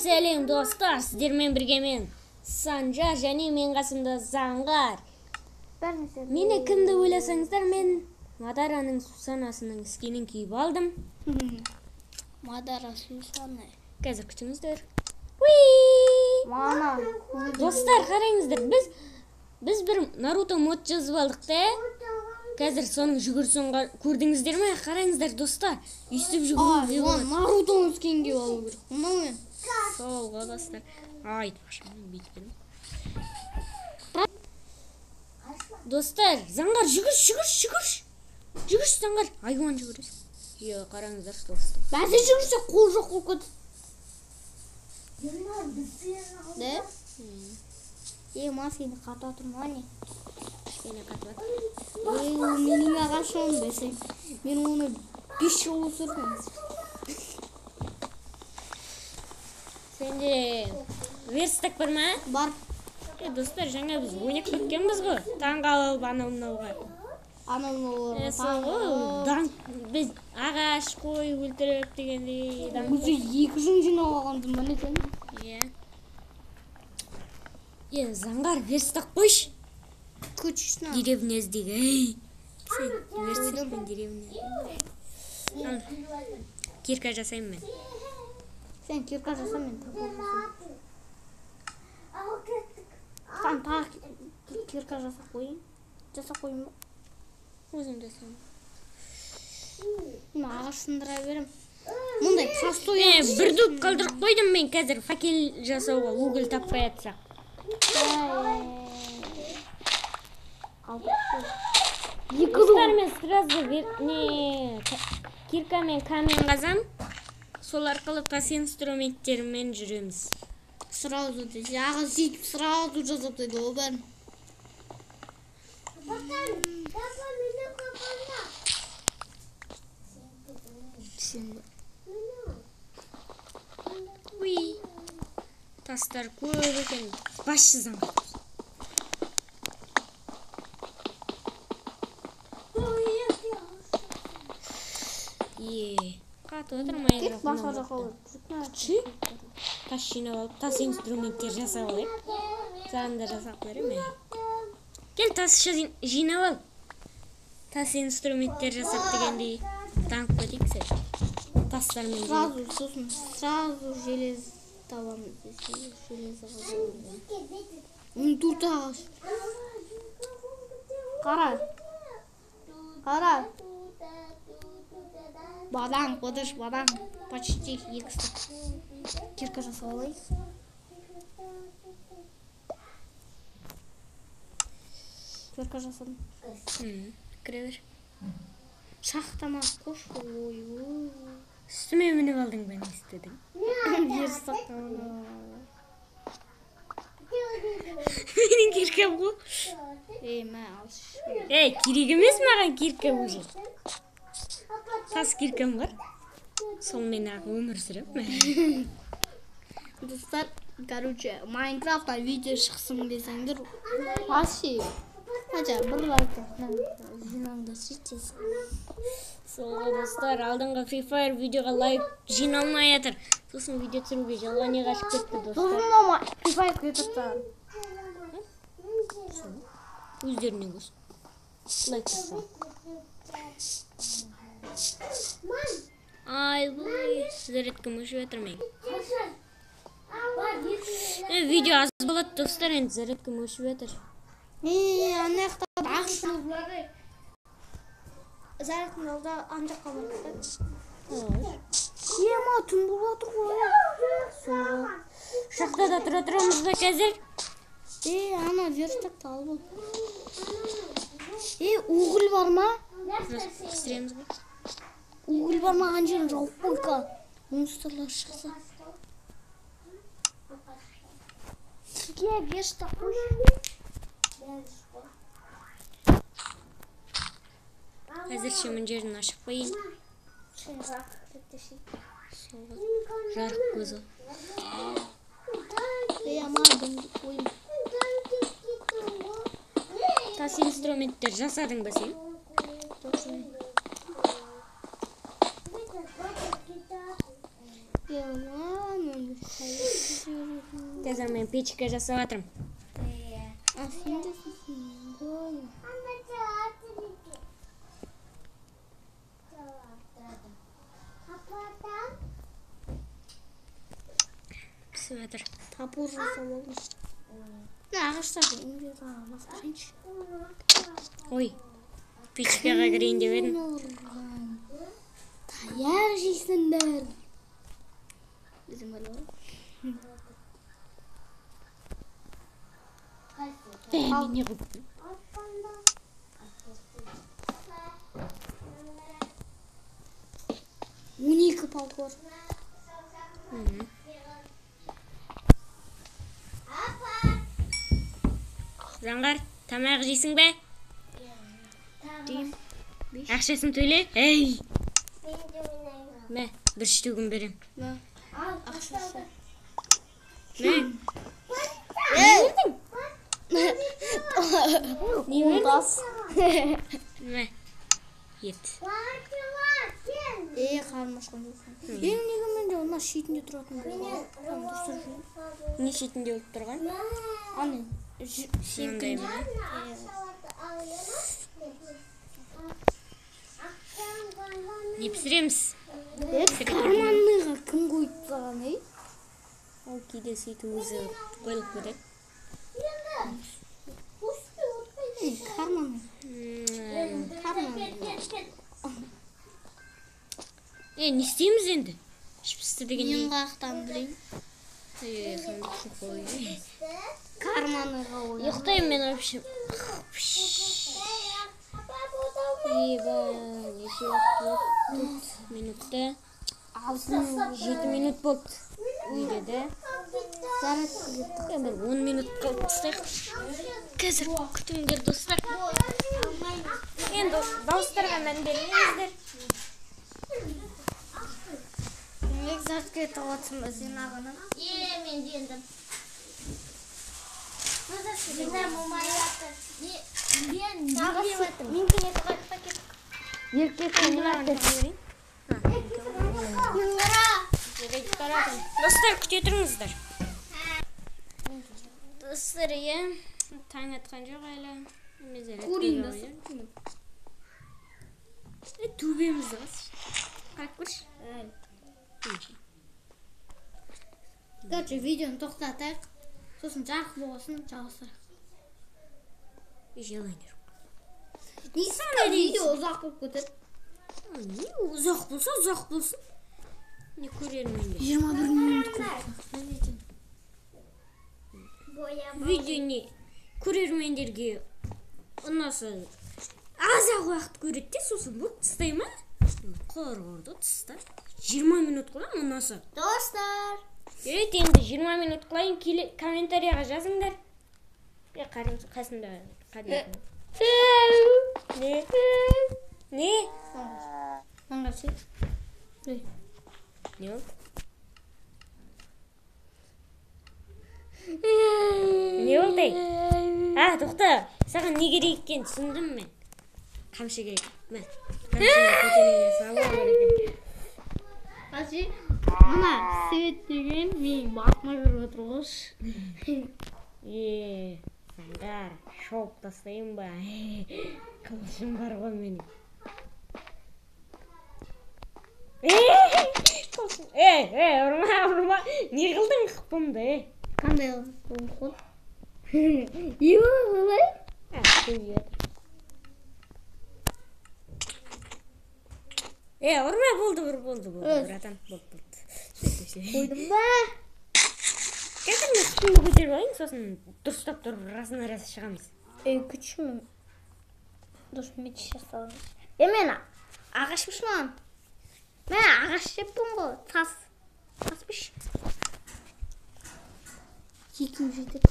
Сәлем достар, сіздермен бірге мен Санжар және мен қасымда Заңғар. Мені кімді ойласаңыздар, мен Мадараның Сусанасының іскенін киіп алдым. Мадара Сусана. Қазір күтіңіздер. Мана. Достар, қараңыздар, біз бір Наруто мод жазып алдық та. Қазір соның жүгірісін көрдіңіздер ме? Қараңыздар достар, үстіп жүгіру. Нарутоның іскенін киіп алу керек. Мынау мен. Солға достар. Айтпақшы, мен бүйтпедім. Достар, Заңғар жүгіріш. Жүгіріш Заңғар, айуан жүгіріш. Қараңыздар достар. Бәсе жүгірсе қол жоқ болып кетті. Да? Маскені қата тұрма не? Кішкене қатып. Менің ағашым бәсең. Мен оны 5 жыл өсірдім. Сенде верстак бар ма? Бар. Достар, жаңа біз ойнап кеткенбіз ғой. Таңғы алып анау-мынауға. Біз ағаш қой өлтіріп дегендей. Өзі 2 жыл жинап алғандым ба екен? Заңғар, верстак қойш. Көчішін ал. Деревня іздегі. Сен верстакпен деревня. Кирка жасаймын мен. Sen kirka jasa men topol жасаймын. Там тағы кирка жаса қойын. Жаса қойын ба? Өзім жасаймын. Мен ағаш сындыра берем. Мұндай простой. Бір дұп қалдырып қойдым мен қазір факел жасауға угіл таппай атсақ. Достармен сразу киркамен камен қазам. Сол арқылы тас инструменттермен жүреміз. Сразу дейді. Ағыз сөйтіп сразу жазып дейді ол бәрін. Тастар көп екен. Басшы Заңғар. Қатып отырмай. Кет басқа жаққа Күші? Тас жинап алып, тас инструменттер жасап алайық. Саған да жасап берем. Кел, тас жинап ал. Тас инструменттер жасап дегендей танып кетейік сен. Тастармен жинап. Сразу желез табамыз. Желез ағаш. 14 ағаш. Қара. Бадам, қодыш, бадам. Почти 2 кирка жасап алайық. Кирка жасадым. Кіре бер. Шақтама қош. Үстіме мініп алдың ба, не істедің? Менің киркам ғой. Мә алшы. Керек емес маған кирка уже. Тас киркам бар. Сонымен ақ өмір сүріп. Достар, короче, Майнкрафтта видео шықсын десеңдер, вообще, бір лайк жинаңдар сөйтесің. Солға достар, алдыңғы Free Fire видеоға лайк жиналмай жатыр. Сосын видео түсіруге жалғанға қашып кетті достар. Сосын мама Free Fire кетіпті. Өздеріне көз. Лайк жасау. Ай, зарядкам өшіп жатыр мен. Видео аз болады достар, енді зарядкам өшіп жатыр. Ана жақта ақшыл. Зарядкам алда анжаққа барып. Ма түн болып отыр ғой. Шақта да тұра-тұрамыз ба қазір? Ана верстакты алып. Уғыл бар ма? Пісіреміз ба? Уғыл бар ма жерін жауып қойқа. Монстрлар шықса. Верстак қой. Қазірше мін жерін ашып қойын. Жарық көзі. Тас инструменттер жасадың ба сен? Қазір мен печке жасап жатырмын. Сен де сен. Пісіп жатыр. Топор жасап алдым. Ағаштарды үйге бастырайыншы. Ой, печкеге кірейін деп едім. Таяқ жейсіңдер. Bizim öyle var. Ben ne yaptım? 12 palto var. Заңғар, тамақ жейсің бе? Дейім. Ақшасын төле. Ей! Мә, бір штугін берем. Ақшасы. Мә. Не бердің? Мә. Ет. Қармашқан жоқсың. Неге менде онда шетінде тұратын болды? Не шетінде өліп тұрған? Аны. Сендай ма? Не пісіреміз? Қарманныға кім қойып тұрған, ей? Ол кейде сөйтіп өзі қойылып көреді. Қарманы. Не істейміз енді? Пісті деген Мен қаяқтан білейін. Сонда қой. Қарманыға ойын. Ұйықтаймын мен вообще. Еба, неше уақыт минутта? 7 минут болды. Үйдеді. Бір 10 минут қалып тұстайық. Қазір күтіңдер достар. Енді дауыстарға мән бермеңіздер. Экзарт кетіп отырмын өзен ағыны. Мен дендім. Достар, күте тұрыңыздар. Достар, таң атқан жоқ әлі. Төбемізді қас. Қарап көрші. Короче, видеоны тоқтатайық. Сосын жарық болсын, жалғастырайық. Желайнер. Несін видео ұзақ болып кетеді? Не ұзақ болсын. Не көрермендер. 21 минут көп. Видео не көрермендерге ұнаса аз-ақ уақыт көреді де, сосын бұл тыстай ма? Қорғырды тыстай. 20 минут қылам ұнаса. Достар! Енді 20 минут қылайын, комментарияға жазыңдар. Қасында қадетім. Не? Аңғаршы? Не ол? Не ол дей? Тоқта, саған не керек екен түсіндім мен. Қамшы керек. Мә, қамшыны көтеріңе салу керек екен. Қашы, мына свет деген мен басыма көріп отырғыш. Саңдар, шауып тастайын ба? Қылышым бар ғой менің. Ұрма. Не қылдың қыпымды? Қандай қылдың? Ева, қалай? Ұрма, болды, братан. Болды. Қойдым ба? Қазір мен күтімді көтеріп алайын, сосын дұрыстап тұрып расын шығамыз. Күтшімін. Дұрыс мет жасалымыз. Мен ағашмышман. Мен ағаш жеппін ғой. Таспыш. Екім жетеді.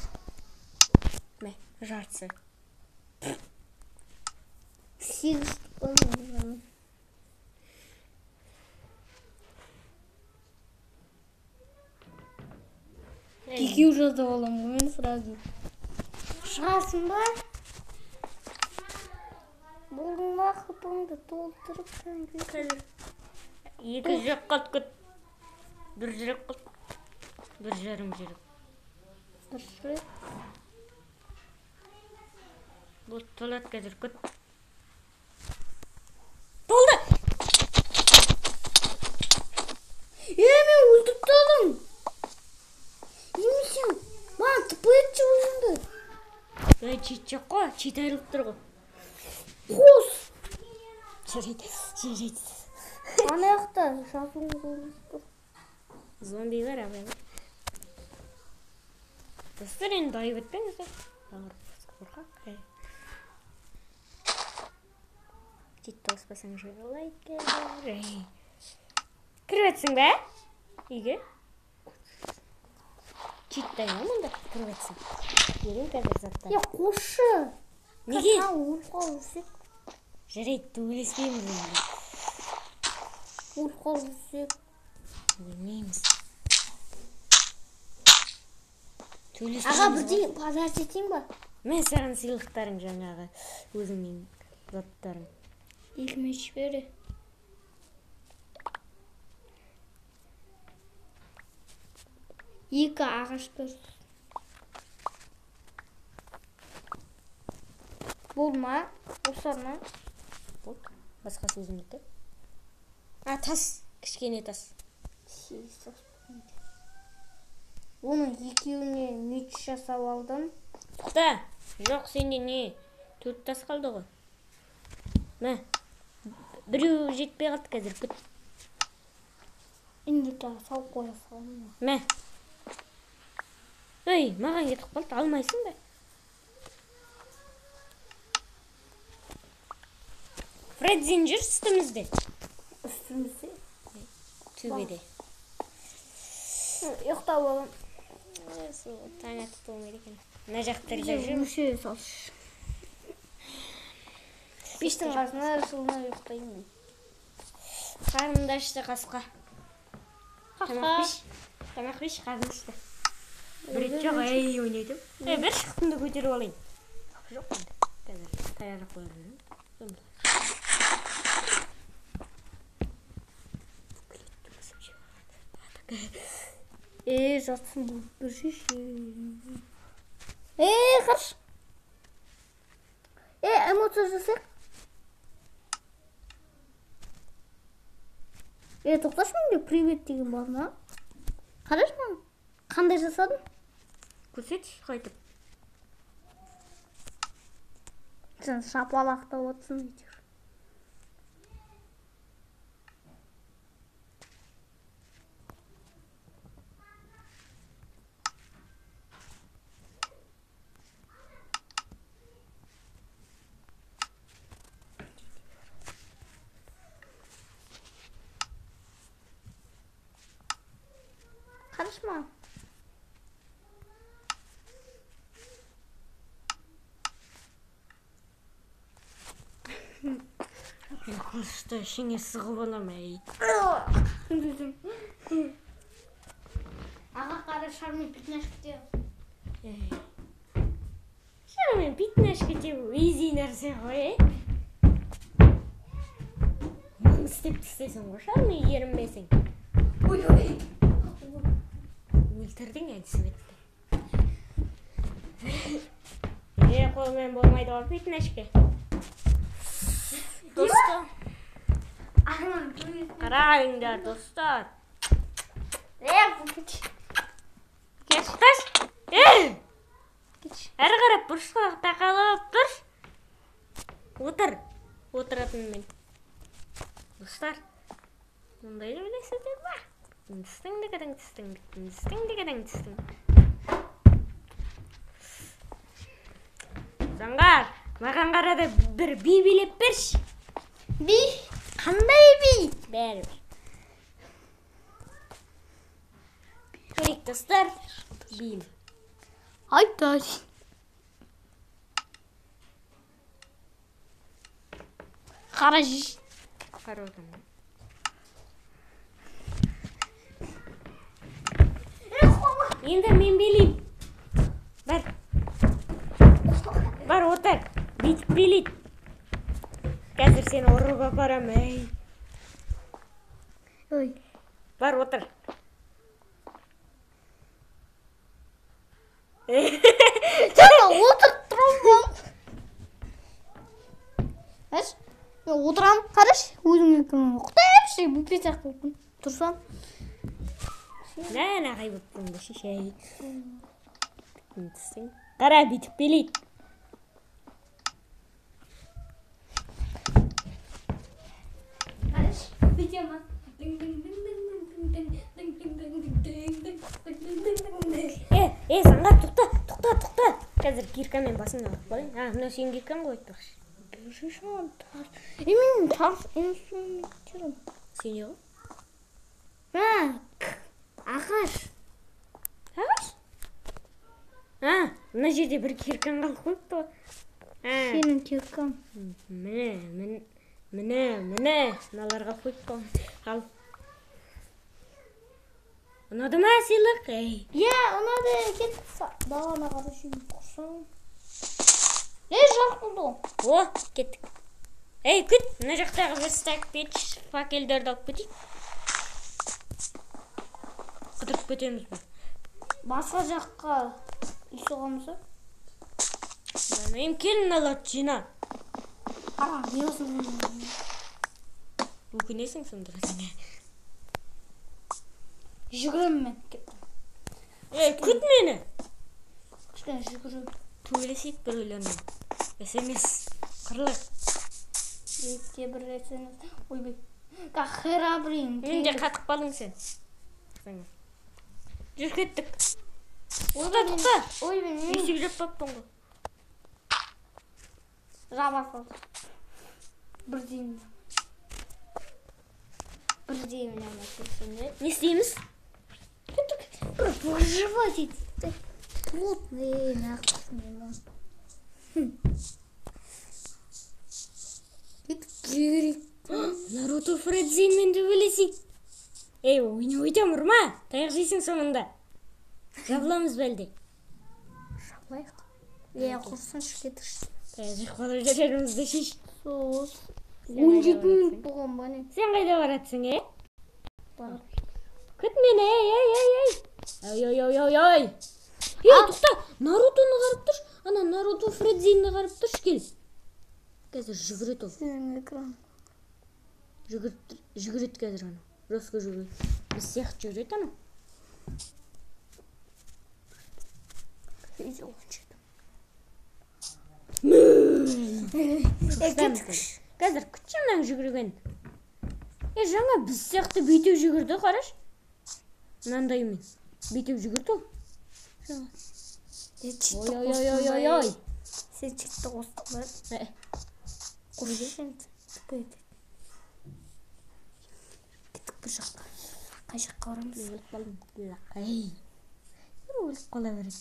Мә, жартысы. 8 болмайды. Екеу жазып аламын, мен сразу. Шығасың ба? Болдың ба қыпыңды толтырып Қазір 2 жүрек қалт көт. 1 жүрек қалт. 1 жарым жүрек. Дұрыс. Бұл толады қазір көт. Толды! Мен өлтіріп тастадым. Емесем, маған тіпі етші өзіңді. Чит жоқ қой, чит айырылып тұр ғой. Қос. Жүрейді. Ана жақта жазуын көрініп тұр. Зомби бар абай. Достар енді айып өтпеңіздер. Қорқақ. Чит тауыспасаң жайлай келер. Кіріп өтсің бә? Үйге? Читтайма мұнда кіріп өтсің. Ерен қазір заттар. Қошы. Неге? Өліп жүрсек. Жарайды, төбелеспейміз енді. Өліп жүрсек. Өлмейміз. Аға, бірдей подарок етейін ба? Мен саған сыйлықтарың жаңағы өзіңнің заттарың. Екі меш бері. Екі ағаш бір. Болма, осарма. Бол, басқа сөзім етті. Тас, кішкене тас. Оның екеуіне меч жасап алдым. Тоқта, жоқ сенде не? 4 тас қалды ғой. Мә, біреу жетпей қалды қазір күт. Енді тағы салып қоя салым. Мә. Ой, маған кетіп қалды, алмайсың ба? Фреддин жүр үстімізде. Үстімізде? Төбеде. Ұйықтап алам. Таң атып болмайды екен. Мына жақтарда жүр. Мүше салшы. Пештің қасына жылына ұйықтаймын. Қарнымды ашты қасқа. Тамақ пеш, қарным ашты. Бір ет жоқ, ойнайтым. Бір шықтымды көтеріп алайын. Жоқ енді. Қазір таяқ қойғанын. Жатсын бұл бір шеше. Қарш. Эмоция жасайық. Тоқташы менде привет деген бар ма? Қараш маған. Қандай жасадың? Көрсетші қайтып. Сен шапалақтап отырсың дейді. Karışma. Қылышты ішіңе сығып алам әй. Аға қара шармен питнашка теу. Шармен питнашка теу изи нәрсе ғой, Мұны істеп түстесің ғой, шармен ерінбесің. Ой. Өлтірдің әдісі бетті. Қолмен болмайды ғой питнашка. Достар. Қараңдар, достар. Кеш. Әрі қарап бұрышқа тақалып тұр. Отыратын мен. Достар. Мұндайды білесіздер ба? Тістің. Заңғар, маған қарады бір би билеп берші. Би? Қандай би? Бәрібір. Көрейік достар. Бейім. Айтар. Қара жиш. Қара отын. Енді мен билейм. Бар отыр. Бүйтіп билейді. Қазір сені ұрып апарам, әй. Ой. Бар отыр. отырам, қараш, өзің екен. Құтайып, бүпе сияқты болыппын. Тұрсам. Нән ағай болыппын да шешей. Қара бүйтіп белейді. Қараш, бүйтем. Заңғар, тоқта. Қазір киркамен басын алып қойын. Мына сен киркаң ғой айтпақшы. Мен тас инструменттерім. Сен не ғой? Ағаш. Ағаш? Мына жерде бір киркаң қалып қойыпты ғой. Сенің киркаң. Міне, мыналарға қойып қойын. Ал. Ұнады ма сыйлық? Ұнады. Кет бағана қарашын құрсам. Жарық болды. Кеттік. Күт, мына жақтағы бір стак печ факелдерді алып кетейік. Қыдырып кетеміз бе? Басқа жаққа үй соғамыз ба? Мен келін алады жина. Не болсын? Өкінесің сонда сен. Жүгірем мен. Күт мені. Кішкене жүгірем. Төйлесейік бір өлермен. СМС қырлық. Етке бір СМС. Ойбай. Херабрин. Мен де қатып қалың сен. Жүр кеттік. Тоқта. Ойбай. Есік жаппаппын ғой. Жаба салды. Бірдеймін. Не істейміз? Выживать эти плотные нахуй. Наруто Фредзинмен төбелесейік. Ойнам ұрма. Таяқ жейсің соңында. Жабыламыз бәлде. Жабылайық. Құрсыншы кетірші. Жықпалар жарарымызды шеш. Соғыз. 17 минут болған ба не? Сен қайда баратсың, Барат. Күт мені, ай. Тоқта, Нарутоны қарып тұрш. Ана Наруто Фредзинді қарып тұрш, кел. Қазір жүгірет ол. Сенің экран. Жүгірет қазір ана. Росқа жүгірет. Біз сияқты жүгірет ана. Видео учит. Қазір күтшімнен жүгірген. Жаңа біз сияқты бүйтіп жүгірді, қараш. Мынандаймен. Бүйтіп жүгірді ол. Ой. Сен чекті қостың ба? Қойды. Кеттік бір жаққа. Қай жаққа барамыз? Өліп қалдым. Өліп қала береді.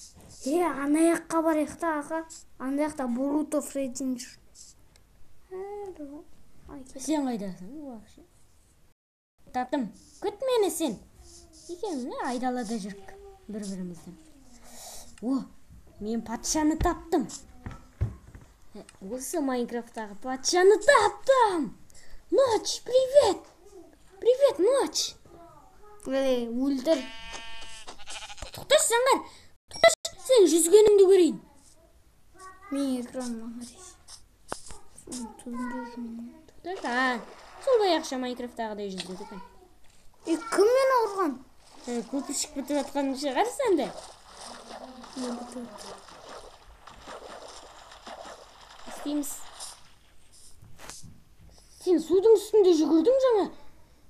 Ана жаққа барайық та, аға. Ана жақта Боруто Фредзин жүр. Сен қайдасың? Татым, күт мені сен. Екеуміз айдалада жүрік бір-бірімізден. Мен патшаны таптым. Осы Майнкрафттағы патшаны таптым. Ночь, привет. Привет, ночь. Өлдір. Тоқташ, Заңғар. Тоқташ, сен жүзгеніңді көрейін. Мен экраннан қарайш. Сол баяқша Майнкрафттағыдай жүздеді екен. Кім мені ұрған? Көпіршік бітіп атқанын шығар сәнді. Істейміз. Сен судың үстінде жүгірдің жаңа.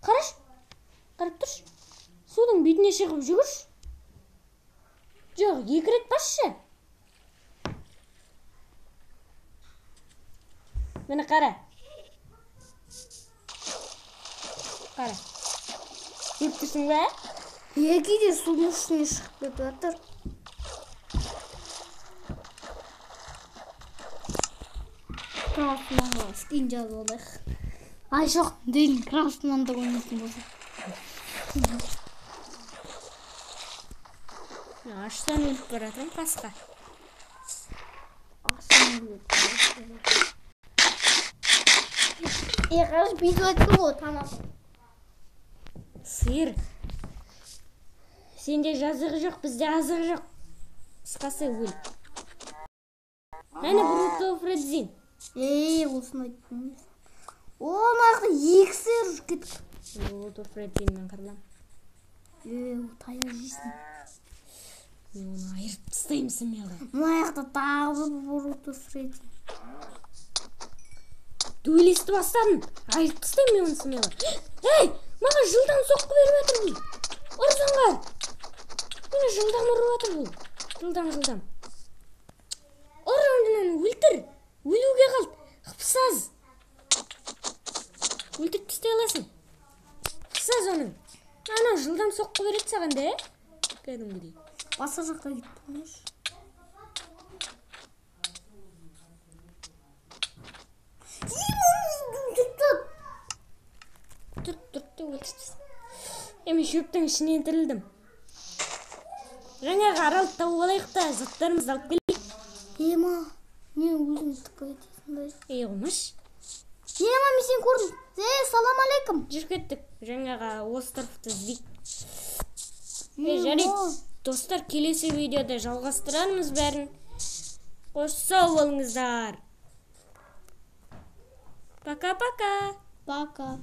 Қараш, қарап тұрш. Судың бетіне шығып жүгірш. Жоқ, 2 рет басшы. Мені қара. Қара. Көріп тұрсың ба? Кейде судың үстіне шығып кетіп жатыр. Красманға скин жазып алайық. Ай жоқ, дейін Красманда ойнайтын болса. Аштан өліп баратырым қасқа. Аштан өліп баратырым. Қараш бейді өтті ғой, тамақ. Сиыр. Сенде жазығы жоқ, бізде азығы жоқ. Қысқасы өл. Мәні Боруто Фредзин. Осыны айттым. Нарқы екісі ұрып кетті. Dur Freddy мен қырылам. Таяқ жейсің. Мен оны айырып тастаймын смело. Мына жақта тағы бір отыр Фредди. Дуэлисті бастадым. Айырып тастаймын мен оны смело. Ей, маған жылдам соққы беріп жатыр бұл. Ұрсаңдар. Мені жылдам ұрып жатыр бұл. Жылдам. Ұры ондынан өлтір. Өлуге қалды. Қыпсыз. Өлтіріп тастай аласың. Қыпсыз оның. Ана жылдам соққы береді саған да, кәдімгідей. Басқа жаққа кетті. Тұр, өлтіріп. Мен шөптің ішінен тірілдім. Жаңағы аралды тауып алайық та, заттарымызды алып келейік. Ема, не өзіңіз тыққа кетесің бе? Қомаш. Ема, мен сен көрдім. Салам алейкум. Жүр кеттік. Жаңағы островты іздейік. Жарайды. Достар, келесі видеода жалғастырамыз бәрін. Қош сау болыңыздар. Пока-пока. Пока.